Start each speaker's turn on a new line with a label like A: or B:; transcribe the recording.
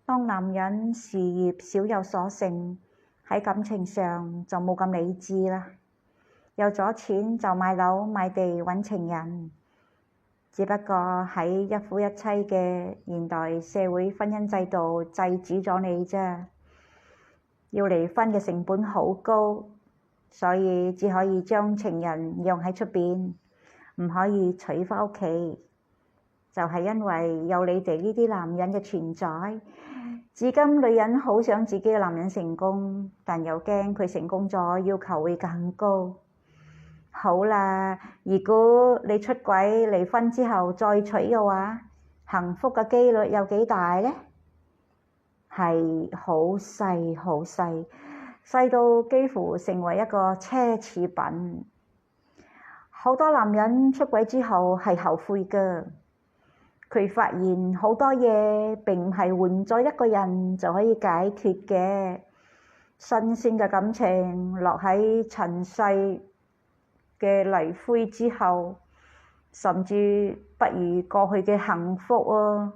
A: 當男人事業少有所成，喺感情上就冇咁理智啦。有咗錢就買樓買地揾情人，只不過喺一夫一妻嘅現代社會婚姻制度制止咗你啫。要離婚嘅成本好高，所以只可以將情人養喺出邊，唔可以娶返屋企。就係因為有你哋呢啲男人嘅存在，至今女人好想自己嘅男人成功，但又驚佢成功咗要求會更高。好啦，如果你出軌離婚之後再娶嘅話，幸福嘅機率有幾大呢？係好細好細，細到幾乎成為一個奢侈品。好多男人出軌之後係後悔㗎，佢發現好多嘢並唔係換咗一個人就可以解決嘅。新鮮嘅感情落喺塵世嘅泥灰之後，甚至不如過去嘅幸福啊！